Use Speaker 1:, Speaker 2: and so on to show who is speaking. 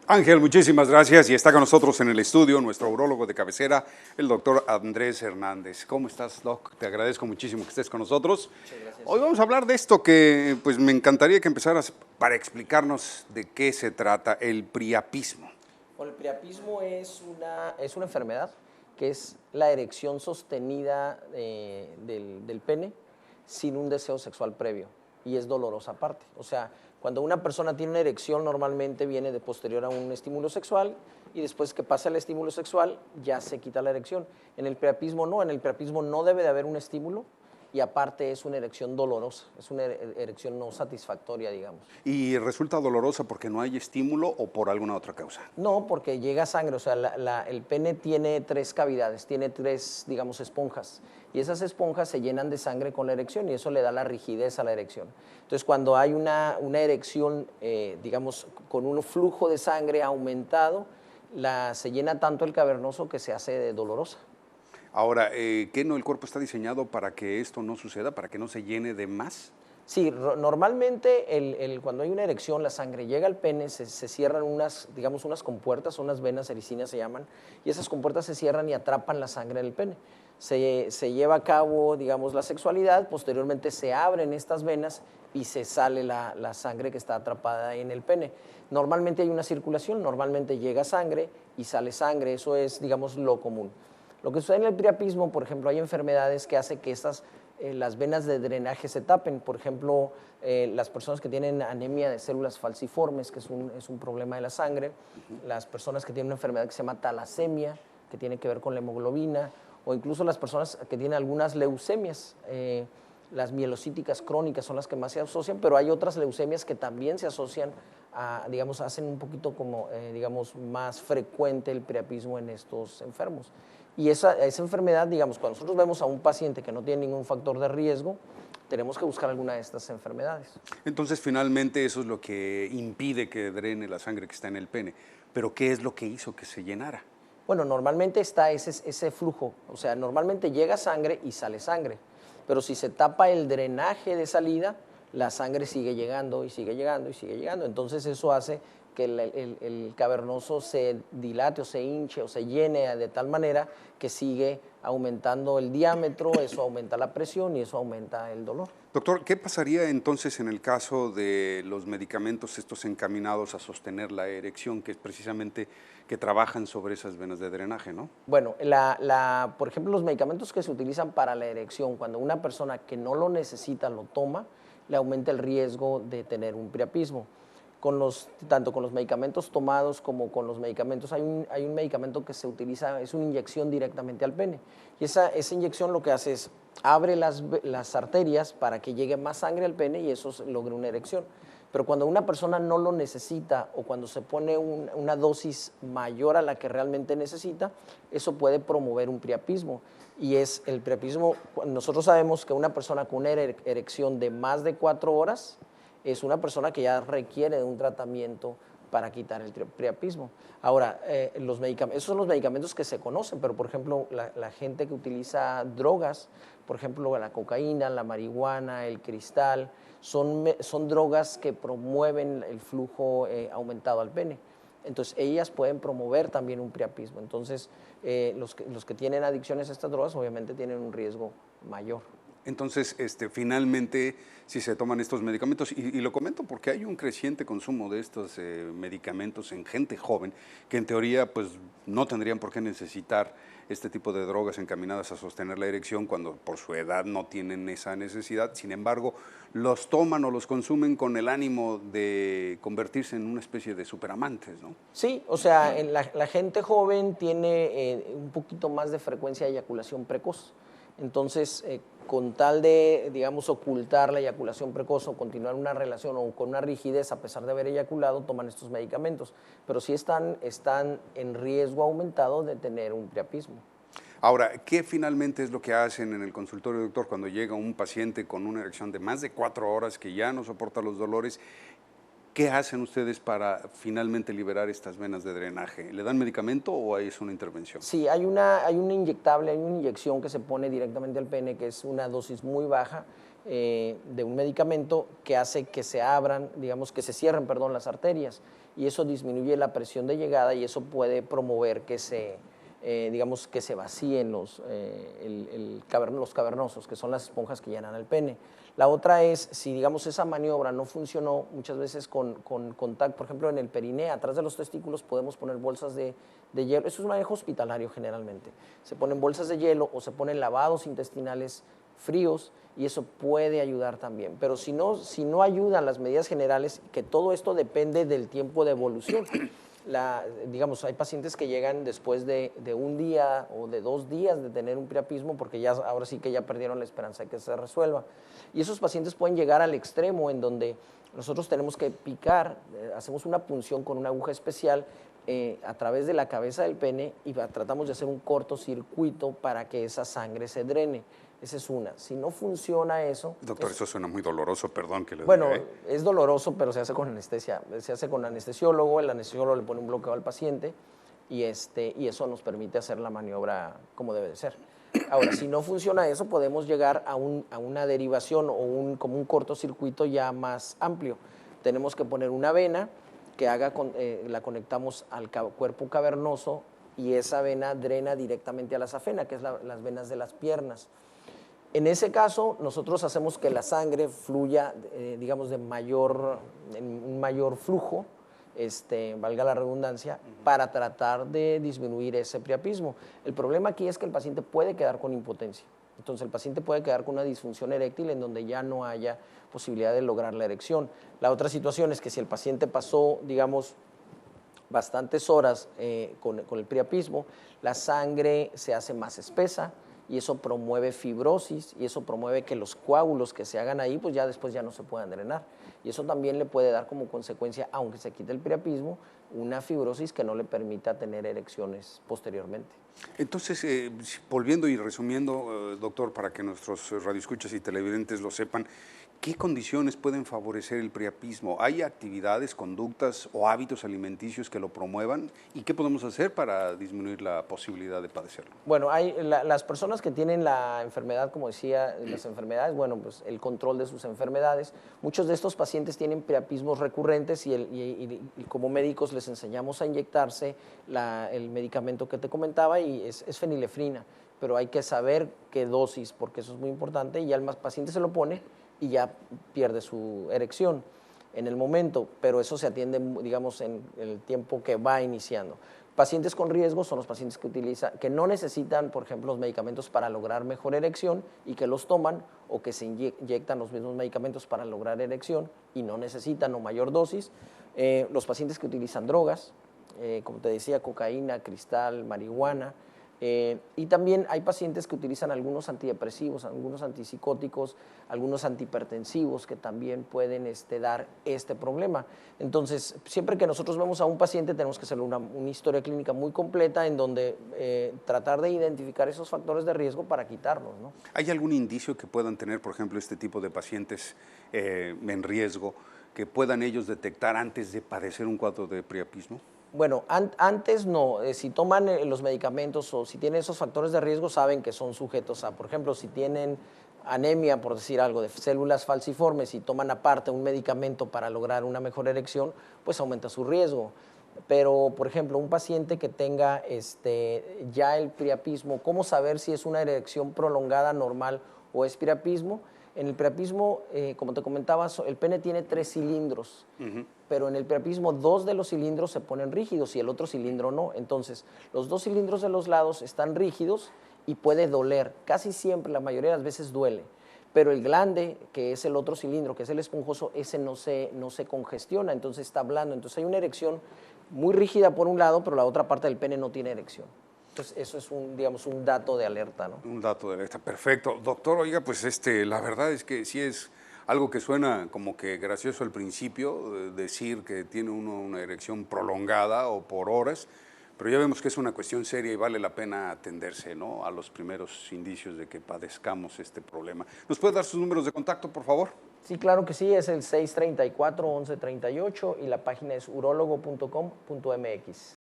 Speaker 1: Ángel, muchísimas gracias y está con nosotros en el estudio nuestro urólogo de cabecera, el doctor Andrés Hernández. ¿Cómo estás, Doc? Te agradezco muchísimo que estés con nosotros.
Speaker 2: Muchas gracias.
Speaker 1: Hoy vamos a hablar de esto que pues me encantaría que empezaras para explicarnos de qué se trata el priapismo.
Speaker 2: Bueno, el priapismo es una enfermedad que es la erección sostenida del pene sin un deseo sexual previo y es dolorosa aparte. O sea, cuando una persona tiene una erección normalmente viene de posterior a un estímulo sexual y después que pasa el estímulo sexual ya se quita la erección. En el priapismo no debe de haber un estímulo y aparte es una erección dolorosa, es una erección no satisfactoria, digamos.
Speaker 1: ¿Y resulta dolorosa porque no hay estímulo o por alguna otra causa?
Speaker 2: No, porque llega sangre, o sea, el pene tiene 3 cavidades, tiene 3, digamos, esponjas, y esas esponjas se llenan de sangre con la erección y eso le da la rigidez a la erección. Entonces, cuando hay una erección, digamos, con un flujo de sangre aumentado, se llena tanto el cavernoso que se hace dolorosa.
Speaker 1: Ahora, ¿qué no el cuerpo está diseñado para que esto no suceda, para que no se llene de más?
Speaker 2: Sí, normalmente cuando hay una erección, la sangre llega al pene, se cierran digamos, unas compuertas, unas venas ericinas se llaman, y esas compuertas se cierran y atrapan la sangre en el pene. Se lleva a cabo, digamos, la sexualidad, posteriormente se abren estas venas y se sale la sangre que está atrapada en el pene. Normalmente hay una circulación, normalmente llega sangre y sale sangre, eso es, digamos, lo común. Lo que sucede en el priapismo, por ejemplo, hay enfermedades que hacen que las venas de drenaje se tapen. Por ejemplo, las personas que tienen anemia de células falciformes, que es un problema de la sangre, las personas que tienen una enfermedad que se llama talasemia, que tiene que ver con la hemoglobina, o incluso las personas que tienen algunas leucemias. Las mielocíticas crónicas son las que más se asocian, pero hay otras leucemias que también se asocian digamos, hacen un poquito como, digamos, más frecuente el priapismo en estos enfermos. Y esa enfermedad, digamos, cuando nosotros vemos a un paciente que no tiene ningún factor de riesgo, tenemos que buscar alguna de estas enfermedades.
Speaker 1: Entonces, finalmente, eso es lo que impide que drene la sangre que está en el pene. Pero, ¿qué es lo que hizo que se llenara?
Speaker 2: Bueno, normalmente está ese flujo, o sea, normalmente llega sangre y sale sangre, pero si se tapa el drenaje de salida, la sangre sigue llegando y sigue llegando y sigue llegando. Entonces eso hace que el cavernoso se dilate o se hinche o se llene de tal manera que sigue aumentando el diámetro, eso aumenta la presión y eso aumenta el dolor.
Speaker 1: Doctor, ¿qué pasaría entonces en el caso de los medicamentos estos encaminados a sostener la erección, que es precisamente que trabajan sobre esas venas de drenaje, ¿no?
Speaker 2: Bueno, por ejemplo, los medicamentos que se utilizan para la erección, cuando una persona que no lo necesita lo toma, le aumenta el riesgo de tener un priapismo. Tanto con los medicamentos tomados como con los medicamentos, hay un medicamento que se utiliza, es una inyección directamente al pene. Y esa inyección lo que hace es, abre las arterias para que llegue más sangre al pene y eso logre una erección. Pero cuando una persona no lo necesita o cuando se pone una dosis mayor a la que realmente necesita, eso puede promover un priapismo. Y es el priapismo, nosotros sabemos que una persona con una erección de más de 4 horas es una persona que ya requiere de un tratamiento para quitar el priapismo. Ahora, esos son los medicamentos que se conocen, pero por ejemplo, la gente que utiliza drogas, por ejemplo, la cocaína, la marihuana, el cristal, son drogas que promueven el flujo aumentado al pene. Entonces, ellas pueden promover también un priapismo. Entonces, los que tienen adicciones a estas drogas obviamente tienen un riesgo mayor.
Speaker 1: Entonces, finalmente, si se toman estos medicamentos, y lo comento porque hay un creciente consumo de estos medicamentos en gente joven, que en teoría pues no tendrían por qué necesitar este tipo de drogas encaminadas a sostener la erección cuando por su edad no tienen esa necesidad. Sin embargo, los toman o los consumen con el ánimo de convertirse en una especie de superamantes, ¿no?
Speaker 2: Sí, o sea, la gente joven tiene un poquito más de frecuencia de eyaculación precoz. Entonces, con tal de, digamos, ocultar la eyaculación precoz o continuar una relación o con una rigidez a pesar de haber eyaculado, toman estos medicamentos. Pero sí están en riesgo aumentado de tener un priapismo.
Speaker 1: Ahora, ¿qué finalmente es lo que hacen en el consultorio, doctor, cuando llega un paciente con una erección de más de 4 horas que ya no soporta los dolores? ¿Qué hacen ustedes para finalmente liberar estas venas de drenaje? ¿Le dan medicamento o es una intervención?
Speaker 2: Sí, hay una inyectable, hay una inyección que se pone directamente al pene, que es una dosis muy baja de un medicamento que hace que se abran, digamos, que se cierren, perdón, las arterias. y eso disminuye la presión de llegada y eso puede promover que digamos, que se vacíen los cavernosos, que son las esponjas que llenan el pene. La otra es, si digamos esa maniobra no funcionó, muchas veces con contacto, por ejemplo en el perineo, atrás de los testículos podemos poner bolsas de hielo, eso es un manejo hospitalario generalmente, se ponen bolsas de hielo o se ponen lavados intestinales fríos y eso puede ayudar también, pero si no ayudan las medidas generales, que todo esto depende del tiempo de evolución. Digamos, hay pacientes que llegan después de un día o de 2 días de tener un priapismo porque ya, ahora sí que ya perdieron la esperanza de que se resuelva. Y esos pacientes pueden llegar al extremo en donde nosotros tenemos que picar, hacemos una punción con una aguja especial a través de la cabeza del pene y tratamos de hacer un cortocircuito para que esa sangre se drene. Esa es una. Si no funciona eso...
Speaker 1: Doctor, eso suena muy doloroso, perdón que le diga.
Speaker 2: Bueno, es doloroso, pero se hace con anestesia. Se hace con anestesiólogo, el anestesiólogo le pone un bloqueo al paciente y eso nos permite hacer la maniobra como debe de ser. Ahora, si no funciona eso, podemos llegar a una derivación o como un cortocircuito ya más amplio. Tenemos que poner una vena que la conectamos al cuerpo cavernoso y esa vena drena directamente a la safena, que es las venas de las piernas. En ese caso, nosotros hacemos que la sangre fluya, digamos, en un mayor flujo, valga la redundancia, para tratar de disminuir ese priapismo. El problema aquí es que el paciente puede quedar con impotencia. Entonces, el paciente puede quedar con una disfunción eréctil en donde ya no haya posibilidad de lograr la erección. La otra situación es que si el paciente pasó, digamos, bastantes horas con el priapismo, la sangre se hace más espesa, y eso promueve fibrosis y eso promueve que los coágulos que se hagan ahí pues ya después ya no se puedan drenar y eso también le puede dar como consecuencia, aunque se quite el priapismo, una fibrosis que no le permita tener erecciones posteriormente.
Speaker 1: Entonces, volviendo y resumiendo, doctor, para que nuestros radioescuchas y televidentes lo sepan, ¿qué condiciones pueden favorecer el priapismo? ¿Hay actividades, conductas o hábitos alimenticios que lo promuevan? ¿Y qué podemos hacer para disminuir la posibilidad de padecerlo?
Speaker 2: Bueno, hay las personas que tienen la enfermedad, como decía, las enfermedades, bueno, pues el control de sus enfermedades. Muchos de estos pacientes tienen priapismos recurrentes y como médicos les enseñamos a inyectarse el medicamento que te comentaba y es fenilefrina, pero hay que saber qué dosis, porque eso es muy importante, y ya el paciente se lo pone y ya pierde su erección en el momento, pero eso se atiende, digamos, en el tiempo que va iniciando. Pacientes con riesgo son los pacientes que no necesitan, por ejemplo, los medicamentos para lograr mejor erección y que los toman o que se inyectan los mismos medicamentos para lograr erección y no necesitan o mayor dosis. Los pacientes que utilizan drogas, como te decía, cocaína, cristal, marihuana. Y también hay pacientes que utilizan algunos antidepresivos, algunos antipsicóticos, algunos antihipertensivos que también pueden dar este problema. Entonces, siempre que nosotros vemos a un paciente tenemos que hacer una historia clínica muy completa en donde tratar de identificar esos factores de riesgo para quitarlos, ¿no?
Speaker 1: ¿Hay algún indicio que puedan tener, por ejemplo, este tipo de pacientes en riesgo, que puedan ellos detectar antes de padecer un cuadro de priapismo?
Speaker 2: Bueno, antes no, si toman los medicamentos o si tienen esos factores de riesgo, saben que son sujetos a, por ejemplo, si tienen anemia, por decir algo, de células falciformes y toman aparte un medicamento para lograr una mejor erección, pues aumenta su riesgo. Pero, por ejemplo, un paciente que tenga ya el priapismo, ¿cómo saber si es una erección prolongada normal o es priapismo? En el priapismo, como te comentaba, el pene tiene 3 cilindros, pero en el priapismo 2 de los cilindros se ponen rígidos y el otro cilindro no. Entonces, los 2 cilindros de los lados están rígidos y puede doler. Casi siempre, la mayoría de las veces duele. Pero el glande, que es el otro cilindro, que es el esponjoso, ese no se congestiona, entonces está blando. Entonces hay una erección muy rígida por un lado, pero la otra parte del pene no tiene erección. Entonces, eso es digamos, un dato de alerta, ¿no?
Speaker 1: Un dato de alerta, perfecto. Doctor, oiga, pues la verdad es que sí es algo que suena como que gracioso al principio, decir que tiene uno una erección prolongada o por horas, pero ya vemos que es una cuestión seria y vale la pena atenderse, ¿no?, a los primeros indicios de que padezcamos este problema. ¿Nos puede dar sus números de contacto, por favor?
Speaker 2: Sí, claro que sí, es el 634-1138 y la página es urologo.com.mx.